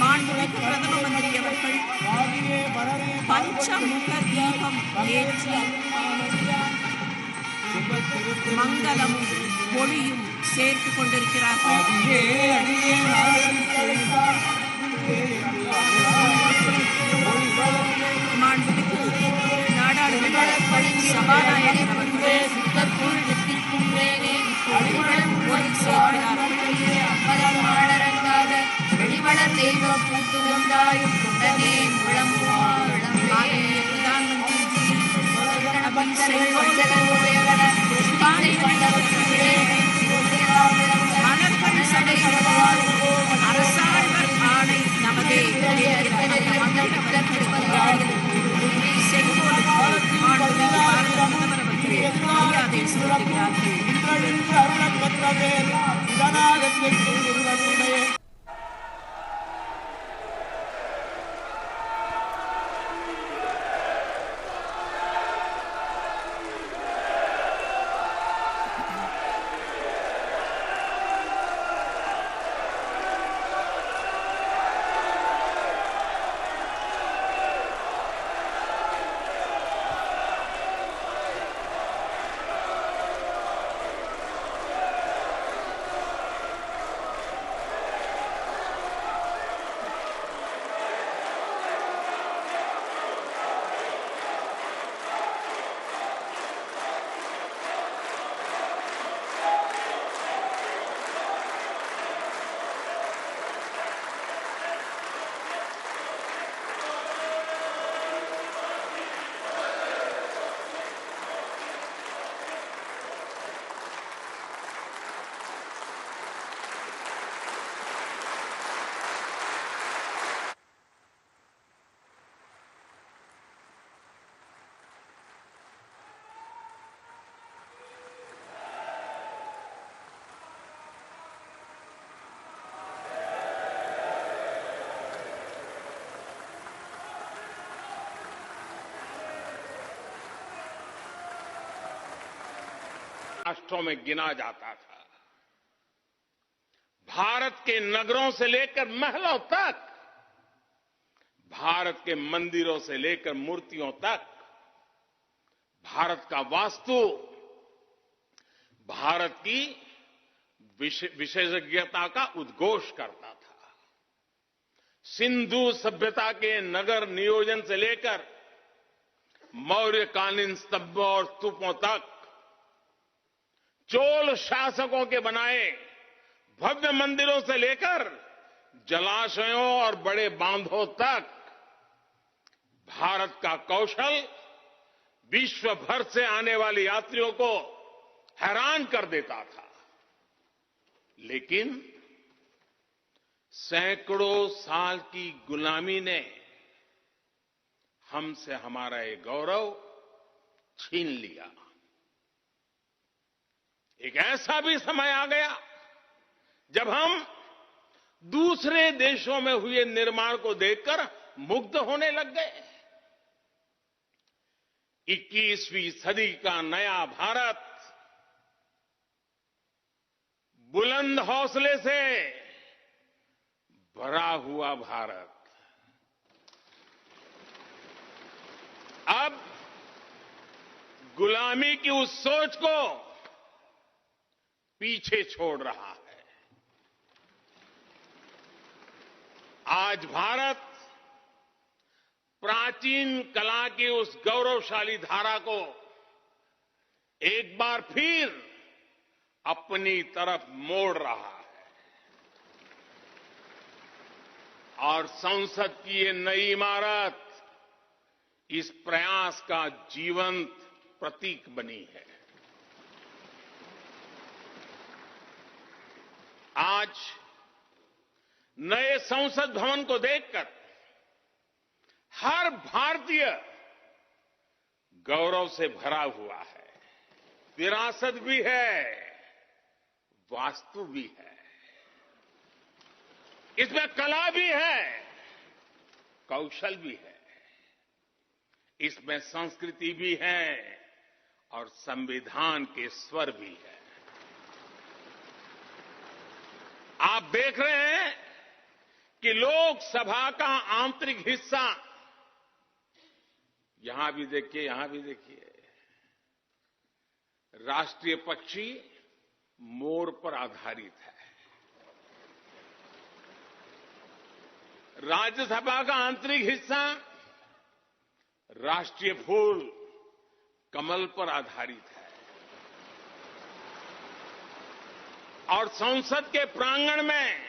மாண்புமிகு பிரதம மந்திரி அவர்கள் பஞ்சமுக தீபம் ஏற்றி மங்களமும் ஒளியும் சேர்த்து கொண்டிருக்கிறார்கள். மாண்புமிகு நாடாளுமன்ற சபாநாயகர் அவர்கள் ஒளி சேர்க்கிறார்கள். தெய்வம் பூத்து வந்தாயும் உடனே माननीय प्रधानमंत्री जी अभी அரசாழ்வர் ஆணை நமதே மரியாதை செலுத்துகிறார்கள். राष्ट्रों में गिना जाता था। भारत के नगरों से लेकर महलों तक, भारत के मंदिरों से लेकर मूर्तियों तक, भारत का वास्तु भारत की विशेषज्ञता का उद्घोष करता था। सिंधु सभ्यता के नगर नियोजन से लेकर मौर्यकालीन स्तंभों और स्तूपों तक, चोल शासकों के बनाए भव्य मंदिरों से लेकर जलाशयों और बड़े बांधों तक भारत का कौशल विश्व भर से आने वाले यात्रियों को हैरान कर देता था। लेकिन सैकड़ों साल की गुलामी ने हमसे हमारा ये गौरव छीन लिया। एक ऐसा भी समय आ गया जब हम दूसरे देशों में हुए निर्माण को देखकर मुग्ध होने लग गए। 21वीं सदी का नया भारत बुलंद हौसले से भरा हुआ भारत अब गुलामी की उस सोच को पीछे छोड़ रहा है। आज भारत प्राचीन कला की उस गौरवशाली धारा को एक बार फिर अपनी तरफ मोड़ रहा है और संसद की ये नई इमारत इस प्रयास का जीवंत प्रतीक बनी है। आज नए संसद भवन को देखकर हर भारतीय गौरव से भरा हुआ है। विरासत भी है, वास्तु भी है, इसमें कला भी है, कौशल भी है, इसमें संस्कृति भी है और संविधान के स्वर भी है। आप देख रहे हैं कि लोकसभा का आंतरिक हिस्सा, यहां भी देखिए, यहां भी देखिए, राष्ट्रीय पक्षी मोर पर आधारित है। राज्यसभा का आंतरिक हिस्सा राष्ट्रीय फूल कमल पर आधारित है। और संसद के प्रांगण में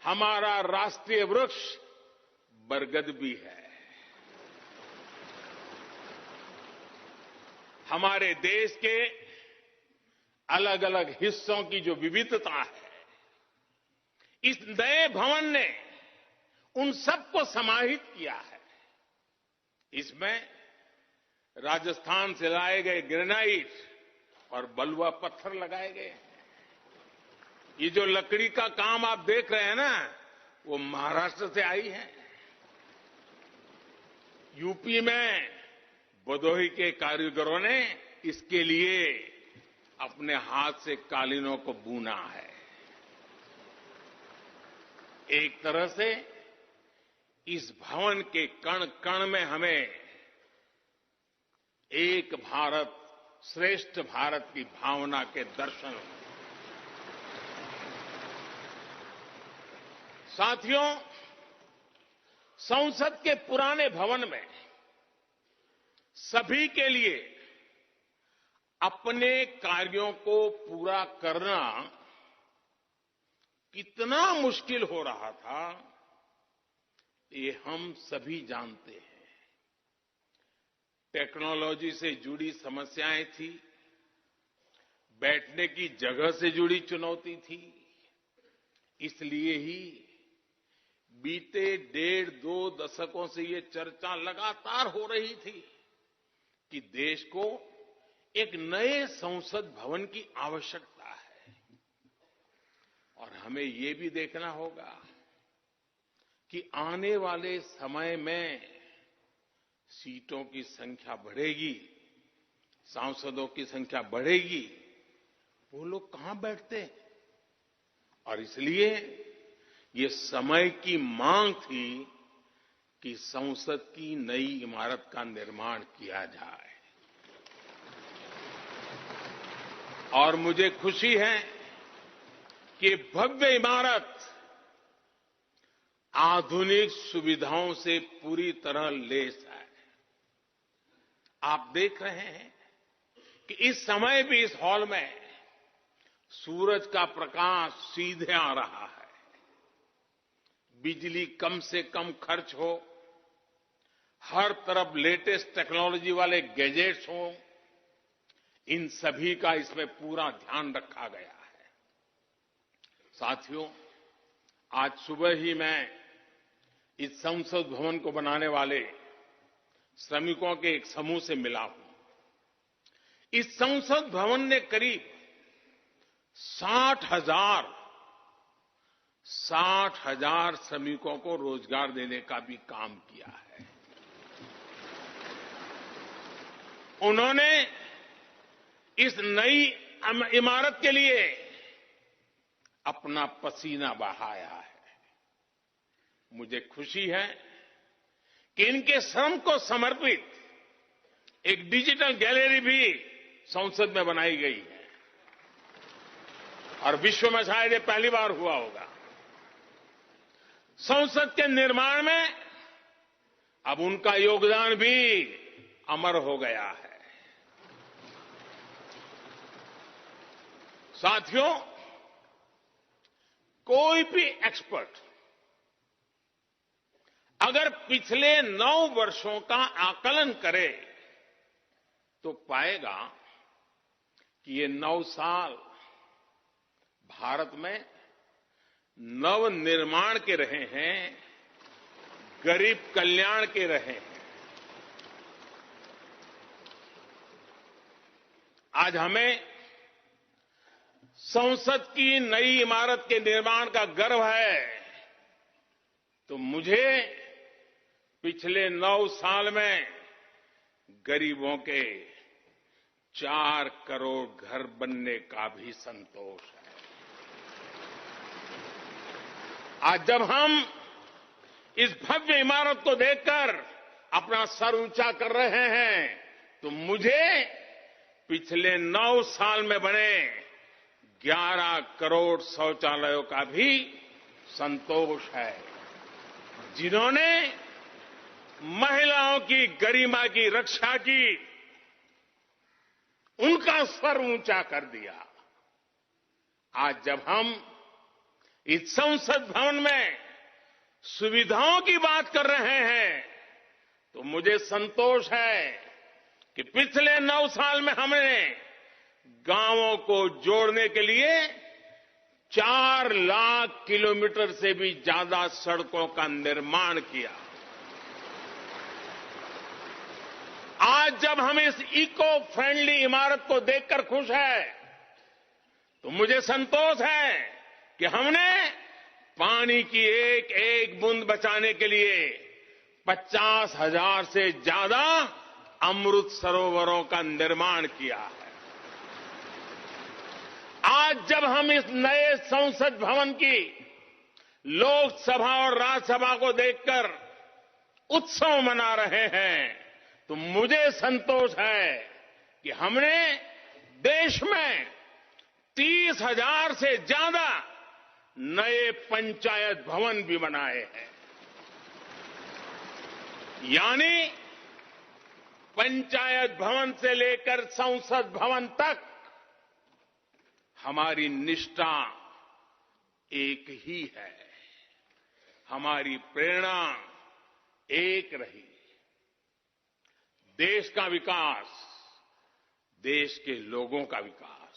हमारा राष्ट्रीय वृक्ष बरगद भी है। हमारे देश के अलग अलग हिस्सों की जो विविधता है, इस नए भवन ने उन सबको समाहित किया है। इसमें राजस्थान से लाए गए ग्रेनाइट और बलुआ पत्थर लगाए गए हैं। ये जो लकड़ी का काम आप देख रहे हैं ना, वो महाराष्ट्र से आई है। यूपी में भदोही के कारीगरों ने इसके लिए अपने हाथ से कालीनों को बुना है। एक तरह से इस भवन के कण कण में हमें एक भारत श्रेष्ठ भारत की भावना के दर्शन हों। साथियों, संसद के पुराने भवन में सभी के लिए अपने कार्यों को पूरा करना कितना मुश्किल हो रहा था, ये हम सभी जानते हैं। टेक्नोलॉजी से जुड़ी समस्याएं थी, बैठने की जगह से जुड़ी चुनौती थी। इसलिए ही बीते 1.5-2 दशकों से ये चर्चा लगातार हो रही थी कि देश को एक नए संसद भवन की आवश्यकता है। और हमें ये भी देखना होगा कि आने वाले समय में सीटों की संख्या बढ़ेगी, सांसदों की संख्या बढ़ेगी, वो लोग कहां बैठते हैं? और इसलिए ये समय की मांग थी कि संसद की नई इमारत का निर्माण किया जाए। और मुझे खुशी है कि भव्य इमारत आधुनिक सुविधाओं से पूरी तरह लैस है। आप देख रहे हैं कि इस समय भी इस हॉल में सूरज का प्रकाश सीधे आ रहा है। बिजली कम से कम खर्च हो, हर तरफ लेटेस्ट टेक्नोलॉजी वाले गैजेट्स हों, इन सभी का इसमें पूरा ध्यान रखा गया है। साथियों, आज सुबह ही मैं इस संसद भवन को बनाने वाले श्रमिकों के एक समूह से मिला हूं। इस संसद भवन ने करीब 60,000 श्रमिकों को रोजगार देने का भी काम किया है। उन्होंने इस नई इमारत के लिए अपना पसीना बहाया है। मुझे खुशी है कि इनके श्रम को समर्पित एक डिजिटल गैलरी भी संसद में बनाई गई है और विश्व में शायद ये पहली बार हुआ होगा। संसद के निर्माण में अब उनका योगदान भी अमर हो गया है। साथियों, कोई भी एक्सपर्ट अगर पिछले 9 वर्षों का आकलन करे तो पाएगा कि ये 9 साल भारत में नव निर्माण के रहे हैं, गरीब कल्याण के रहे हैं। आज हमें संसद की नई इमारत के निर्माण का गर्व है, तो मुझे पिछले 9 साल में गरीबों के 4 करोड़ घर बनने का भी संतोष है। आज जब हम इस भव्य इमारत को देखकर अपना सर ऊंचा कर रहे हैं तो मुझे पिछले 9 साल में बने 11 करोड़ शौचालयों का भी संतोष है, जिन्होंने महिलाओं की गरिमा की रक्षा की, उनका स्वर ऊंचा कर दिया। आज जब हम इस संसद भवन में सुविधाओं की बात कर रहे हैं तो मुझे संतोष है कि पिछले 9 साल में हमने गांवों को जोड़ने के लिए 4 लाख किलोमीटर से भी ज्यादा सड़कों का निर्माण किया। आज जब हम इस इको फ्रेंडली इमारत को देखकर खुश हैं तो मुझे संतोष है कि हमने पानी की एक एक बूंद बचाने के लिए 50,000 से ज्यादा अमृत सरोवरों का निर्माण किया है। आज जब हम इस नए संसद भवन की लोकसभा और राज्यसभा को देखकर उत्सव मना रहे हैं तो मुझे संतोष है कि हमने देश में 30,000 से ज्यादा नए पंचायत भवन भी बनाए हैं। यानी पंचायत भवन से लेकर संसद भवन तक हमारी निष्ठा एक ही है, हमारी प्रेरणा एक रही। देश का विकास, देश के लोगों का विकास।